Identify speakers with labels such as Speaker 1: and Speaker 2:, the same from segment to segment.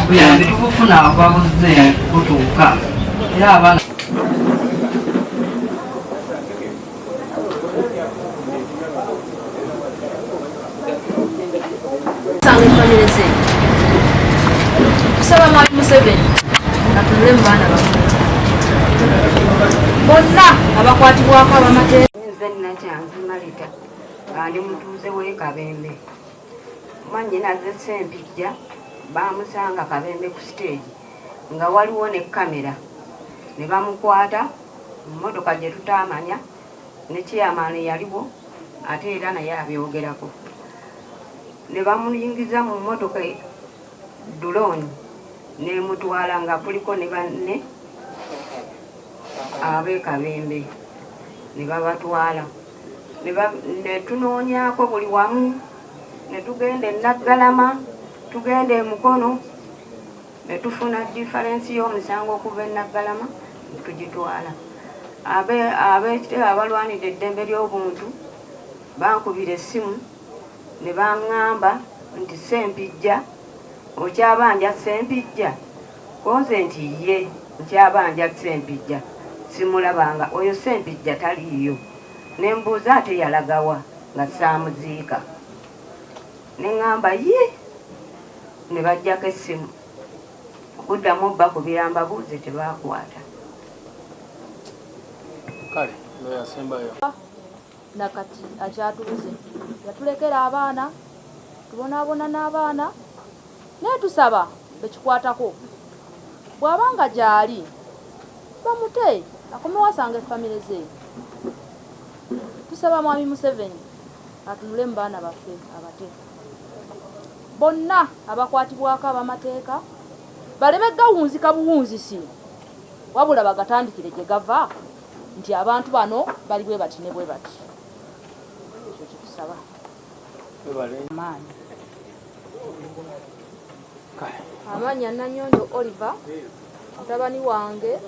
Speaker 1: buyambi tubufuna bwabuze kutuuka era abaana
Speaker 2: kusaba mwami Museveni atunule mu baana baffe bonna abakwatibwako abamateeka.
Speaker 3: Nze Nakyanzi Malita ndi mutuuze w'e Kabembe. Mwannyinaze Ssempijja baamusanga Kabembe ku siteegi nga waliwo ne kamera ne bamukwata mu mmotoka gye tutaamanya ne chairman yaliwo ate era naye abyogerako ne bamuyingiza mu mmotoka dulooni n'emutwala nga kuliko ne banne ab'e Kabembe ne babatwala ne tunoonyako buli wamu ne tugenda e Naggalama tugenda e Mukono ne tufuna diferensi y'omusango okuva e Naggalama tugitwala ab'ekitebe abalwanira eddembe ly'obuntu bankubira essimu ne baŋŋamba nti Ssempijja okyabanja Ssempijja konze nti ye nkyabanja Ssempijja simulabanga oyo Ssempijja taliiyo ne mbuuza ate yalagawa nga saamuziika ne ŋŋamba ye ne bajjako essimu okuddamu bakubira mbabuuze tebaakwata.
Speaker 4: Kale yasembayo
Speaker 2: nakati akyatubuze yatulekera abaana tubonaabona n'abaana naye tusaba bekikwatako bw'abanga gyali bamute akome wasanga efamire ze. Tusaba mwami Museveni atunule mu baana baffe abate bonna abakwatibwako abamateeka baleme gawunzika buwunzisi wabula bagatandikire gye gava nti abantu bano bali bwe bati ne bwe bati. Ekyo kitusaba amanya Nanyonjo Oliver mutabani wange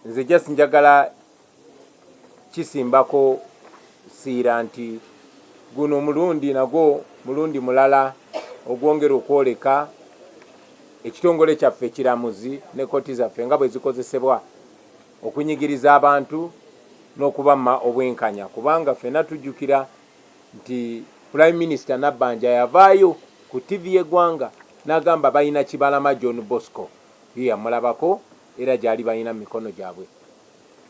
Speaker 5: nze just njagala kisimbako siira nti guno mulundi nagwo mulundi mulala ogwongera okwoleka ekitongole kyaffe ekiramuzi ne kkooti zaffe nga bwe zikozesebwa okunyigiriza abantu n'okubamma obwenkanya kubanga ffenna tujjukira nti Prime Minister Nabbanja yavaayo ku TV y'eggwanga n'agamba balina Kibalama John Bosco ye yamulabako era gyali balina mikono gyabwe.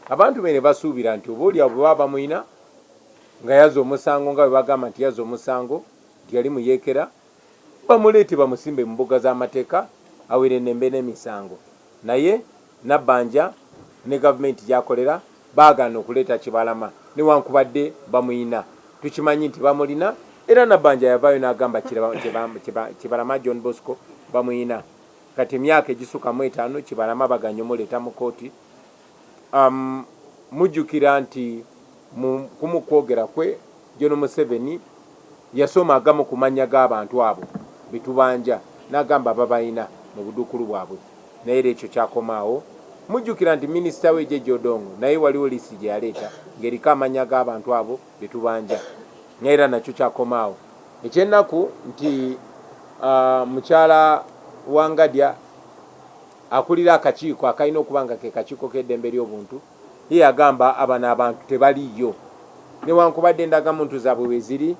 Speaker 5: Abantu bene basuubira nti obaolyawo bwe baba bamuyina nga yazza omusango nga bwe bagamba nti yazza omusango nti yali muyeekera bamuleete bamusimbe mu mbuga z'amateeka awere ennembe n'emisango naye Nabbanja ne gavumenti gyakolera baagaana okuleeta Kibalama newankubadde bamuyina tukimanyi nti bamulina era Nabbanja yavaayo n'agamba Kibalama John Bosco bamuyina kati emyaka egisukamu 5 Kibalama baganye omuleeta mu kooti. Mujjukira nti kumukwogera kwe John Museveni yasoma agamu ku mannya g'abantu abo bitubanja n'agamba babayina mu buduukulu bwabwe naye era ekyo kyakomaawo. Mujjukira nti minisita we Jeje Odongo naye waliwo liisi gye yaleeta ng'eriko amannya g'abantu abo betubanja naye era nakyo kyakomaawo. Ekyennaku nti mukyala Wangadya akulira akakiiko akalina okuba nga ke kakiiko k'eddembe ly'obuntu ye agamba abano abantu tebaliyo newankubadde endagamuntu zaabwe bwe ziri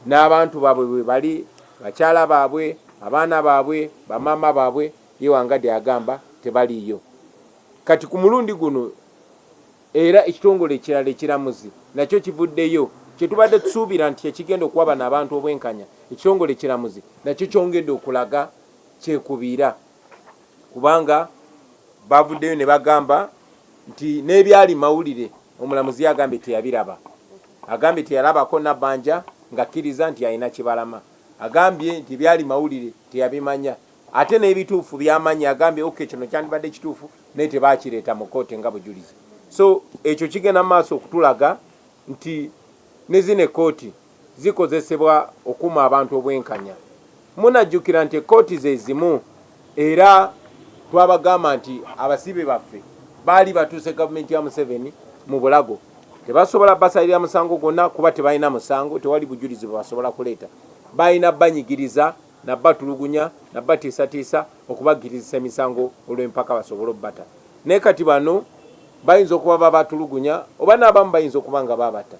Speaker 5: n'abantu baabwe bwe bali bakyala baabwe abaana baabwe bamama baabwe ye Wangadya agamba tebaliyo. Kati ku mulundi guno era ekitongole ekirala ekiramuzi nakyo kivuddeyo kyetubadde tusuubira nti ekigenda okuwaba n'abantu obwenkanya ekitongole ekiramuzi nakyo kyongedde okulaga kyekubiira kubanga bavuddeyo ne bagamba nti n'ebyali mawulire omulamuzi agambye teyabiraba agambye teyalabako Nabbanja ng'akkiriza nti alina Kibalama agambye nti byali mawulire teyabimanya ate n'ebituufu byamanya agambye oke kino kyandibadde kituufu naye tebakireeta mu kkooti nga bujulizi. So ekyo kigenda mu maaso okutulaga nti ne zino ekkooti zikozesebwa okuuma abantu obwenkanya. Munajjukira nti ekkooti ze zimu era twabagamba nti abasibe baffe baali batuuse gavumenti ya Museveni mu bulago tebasobola basalira musango gwonna kuba tebalina musango, tewali bujulizi bwe basobola kuleeta. Balina banyigiriza nabatulugunya nabatiisatiisa okubagirizisa emisango olw'empaka basobole obbata. Naye kati bano bayinza okuba babatulugunya oba n'abamu bayinza okuba nga babata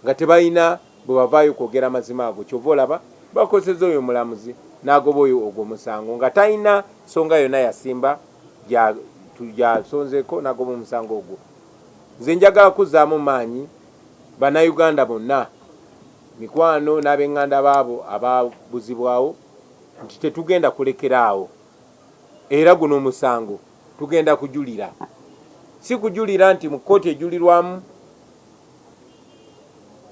Speaker 5: nga tebalina bwe bavaayo kwogera amazima ago. Kyova olaba bakozesa oyo mulamuzi n'agoba oyo ogwo musango nga talina nsonga yonna yasimba gyasonzeeko n'agoba omusango ogwo. Nze njagala kuzzaamu maanyi bannayuganda bonna, mikwano n'ab'eŋŋanda baabo ababuzibwawo nti tetugenda kulekeraawo, era guno omusango tugenda kujulira. Si kujulira nti mu kkooti ejulirwamu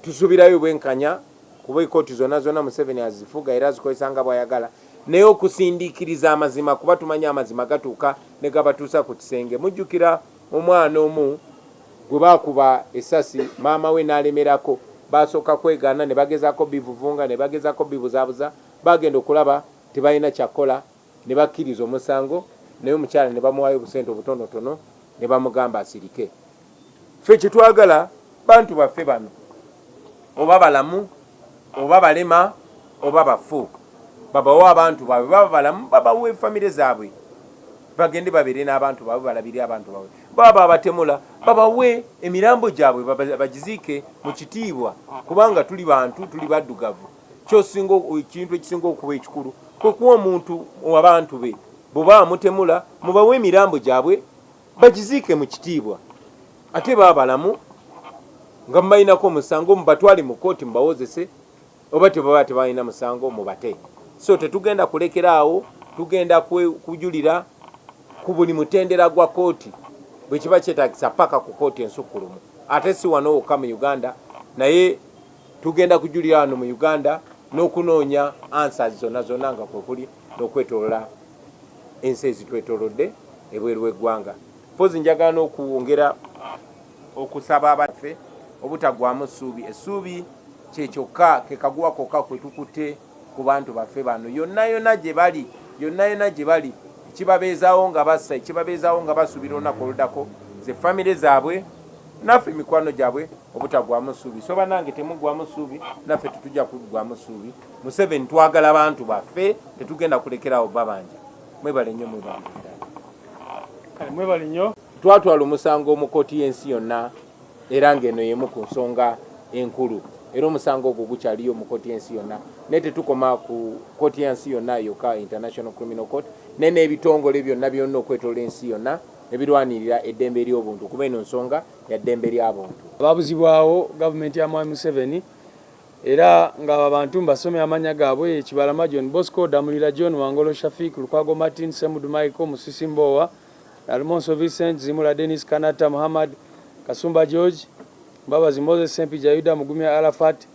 Speaker 5: tusuubirayo bwenkanya kuba ekkooti zonna Museveni azifuga era azikozesa nga bw'ayagala, naye okusindiikiriza amazima kuba tumanya amazima gatuuka ne gabatuusa ku kisenge. Mujjukira omwana omu gwe baakuba essasi maama we n'alemerako, basooka kwegaana ne bagezaako bivuvunga ne bagezaako bibuzaabuza, bagenda okulaba tebalina kyakkola ne bakkiriza omusango, naye omukyala ne bamuwaayo obusente obutonotono ne bamugamba asirike. Ffe kyetwagala bantu baffe bano oba balamu oba balema oba bafu, babawa abantu baabwe, baba balamu babawa efamire zaabwe, bagende babeere n'abantu baabwe, balabire abantu baabwe. Baba abatemula babawe emirambo gyabwe bagiziike mu kitiibwa, kubanga tuli bantu, tuli baddugavu. Kyosinga ekintu ekisinga okuba ekikulu kwe kuwa omuntu abantu be bwe bamutemula mubawe emirambo gyabwe bagiziike mu kitiibwa. Ate baba balamu nga mubalinako omusango mubatwale mu kkooti mubawozese, oba tebaba tebalina musango mubate. So tetugenda kulekeraawo, tugenda kujulira ku buli mutendera gwa kkooti bwe kiba kyetagisa paka ku kkooti ensukkulumu. Ate si wano wokka mu Uganda, naye tugenda kujulira wano mu Uganda n'okunoonya answers zonna nga kwe kuli n'okwetolola ensi ezitwetolodde ebweru w'eggwanga. Mpozi njagala n'okwongera okusaba abaffe obutagwamu ssuubi. Essuubi kye kyokka ke kaguwa kokka kwe tukutte ku bantu baffe bano yonna gye bali, ekibabeezaawo nga bassa, ekibabeezaawo nga basuubira olunaku oluddako ze famire zaabwe naffe mikwano gyabwe obutagwamu ssuubi. So banange temugwamu ssuubi, naffe tetujja kugwamu ssuubi. Museveni twagala bantu baffe, tetugenda kulekeraawo babanja. Mwebale nnyo
Speaker 4: mwebale nnyo.
Speaker 5: Twatwala omusango mu kkooti y'ensi yonna era ng'eno y'emu ku nsonga enkulu, era omusango ogwo gukyaliyo mu kkooti y'ensi yonna. Naye tetukoma ku kkooti y'ensi yonna yokka, International Criminal Court, naye n'ebitongole byonna okwetoola ensi yonna ebirwanirira eddembe ery'obuntu, kuba eno nsonga ya ddembe ly'abuntu.
Speaker 4: Babuzibwawo gavumenti ya Mwami Museveni, era nga abantu mbasome amanya gaabwe: Kibalama John Bosco, Damulira John, Wangolo Shafik, Lukwago Martin, Semudu Michael, Musisi Mbowa, Almonso Vincent, Zimula Dennis, Kanata Muhammad, Kasumba George, Mbabazi Moses, Sempija Yuda, Mugumya Arafat,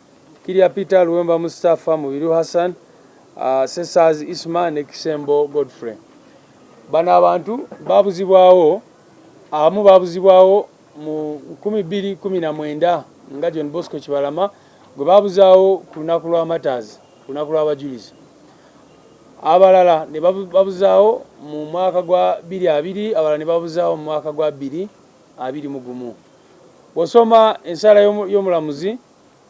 Speaker 4: Kiria Peter, Luwemba Mustafa, Mubiru Hassan, Sesaz Isma ne Kisembo Godfrey. Bano abantu babuzibwawo, abamu babuzibwawo mu 2019 nga John Bosco Kibalama gwe babuzaawo ku lunaku lw'amataazi, ku lunaku lw'abajulizi. Abalala ne babuzaawo mu mwaka gwa 2020, abalala ne babuzaawo mu mwaka gwa 2021. Bw'osoma ensala y'omulamuzi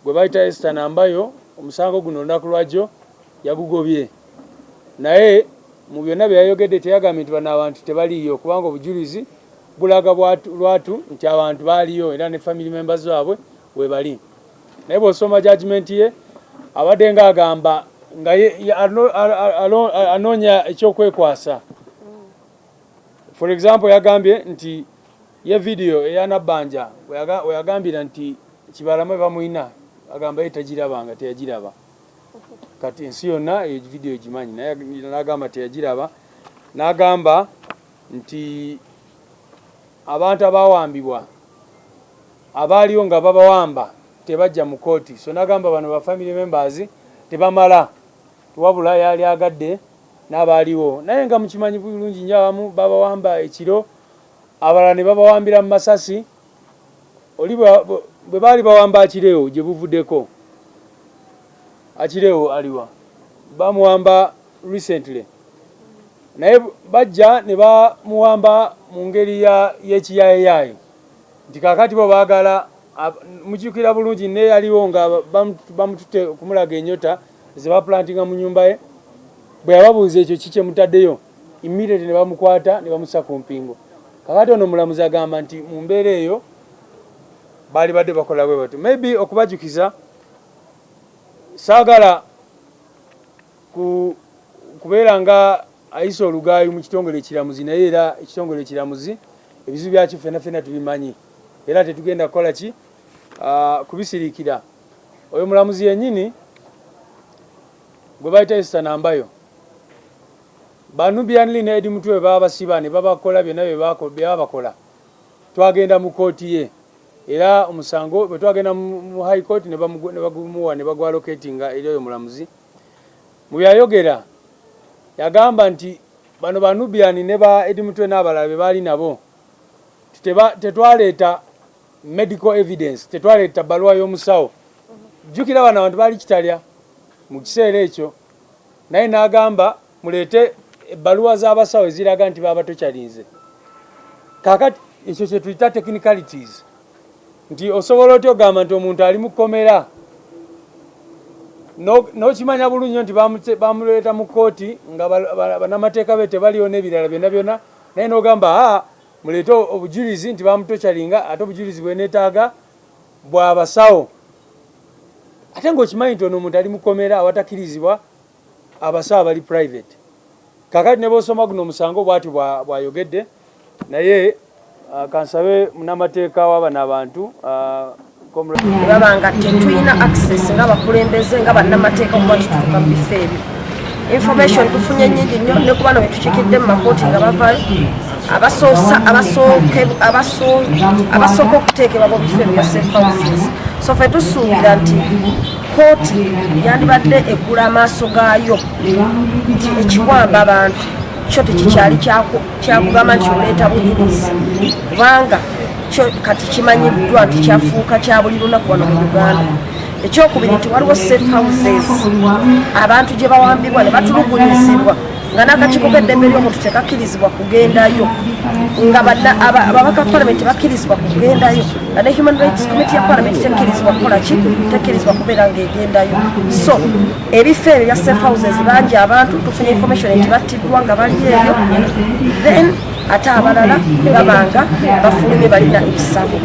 Speaker 4: gwe bayita Esther Nambayo, omusango guno olunaku lwajjo yagugobye, naye mu byonna bye yayogedde teyagambye nti bano abantu tebaliyo, kubanga obujulizi bulaga lwatu nti abantu baaliyo era ne family members baabwe we bali. Naye bw'osoma judgment ye abadde ng'agamba nga anoonya ekyokwekwasa. For example, yagambye nti ye video eyanabbanja we yagambira nti Kibalama bamuyina, agamba ye tagirabanga, teyagiraba. Kati ensi yonna eyo video egimanyi, naye n'agamba teyagiraba. N'agamba nti abantu abawambibwa abaaliyo nga babawamba tebajja mu kooti. So n'agamba bano ba family members tebamala, tuwabula yali agadde n'abaaliwo. Naye nga mukimanyi bulungi nnyo abamu babawamba ekiro, abalala ne babawambira mu masasi. Oli bwe baali bawamba Akireewo gye buvuddeko, Akireewo aliwa bamuwamba recently, naye bajja ne bamuwamba mu ngeri y'ekiyayayayo nti kakati bo baagala mujjukira bulungi ne yaliwo nga bamutute kumulaga enyota ze baplantinga mu nyumba ye bwe yababuuza ekyo kike mutaddeyo immediately ne bamukwata ne bamussa ku mpingo. Kakati ono omulamuzi agamba nti mu mbeera eyo baali badde bakola bwe batyo. Maybe okubajukiza saagala kubeera nga ayisa olugaayo mu kitongole ekiramuzi, naye era ekitongole ekiramuzi ebizibu byakyo ffenna ffenna tubimanyi era tetugenda kukola ki kubisiriikira. Oyo mulamuzi yennyini gwe bayita Esther Nambayo, banubianli ne Edi Mutwe baba basiba ne babakola byonna bye bakola. Twagenda mu kooti ye era omusango bwe twagenda mu high court ne bagumuwa ne bagwa locatinga eri oyo mulamuzi. Mu byayogera yagamba nti bano banubiani ne ba Edi Mutwe n'abalala be baali nabo tetwaleeta medical evidence, tetwaleeta baluwa y'omusawo. Jjukira bano abantu baali kitalya mu kiseera ekyo, naye n'agamba muleete ebbaluwa z'abasawo eziraga nti baba tokyalinze. Kaakati ekyo kye tuyita technicalities, nti osobola otya ogamba nti omuntu ali mu kkomera n'okimanya bulungi nti bamuleeta mu kkooti nga bannamateeka be tebaliyo n'ebirala byonna byonna, naye n'ogamba muleete obujulizi nti bamutokyalinga, ate obujulizi bweneetaaga bw'abasawo. Ate ng'okimanyi nti ono omuntu ali mu kkomera awatakkirizibwa abasawo bali private. Kakati ne bosoma guno omusango bw'ati bw'ayogedde, naye kansabe munnamateeka w'abano abantu
Speaker 6: babanga tetulina access nga bakulembeze nga bannamateeka okuba tutuuka mu bifo ebyo. Information tufunye nnyingi nnyo ne ku bano be tukiikidde mu makooti nga bavayo abasooka okuteekebwa mu bifo ebya safe houses. So ffe tusuubira nti kooti yandibadde eggula amaaso gaayo nti ekikwamba abantu kyo tekikyali kyakugamba nti oleeta bujulizi, kubanga kyo kati kimanyiddwa nti kyafuuka kya buli lunaku wano mu Uganda. Ekyokubiri nti waliwo safe houses abantu gye bawambibwa ne batulugunyizibwa nga n'akakiiko k'eddembe ly'omuntu tekakkirizibwa kugendayo, nga ababaka palamenti bakkirizibwa kugendayo, nga ne Human Rights Committee ya palamenti tekkirizibwa kukola ki, tekkirizibwa kubeera ng'egendayo. So ebifo ebyo bya safe houses bangi abantu tufunye information nti battiddwa nga bali eyo, then ate abalala ne babanga bafulumye balina ebisabo.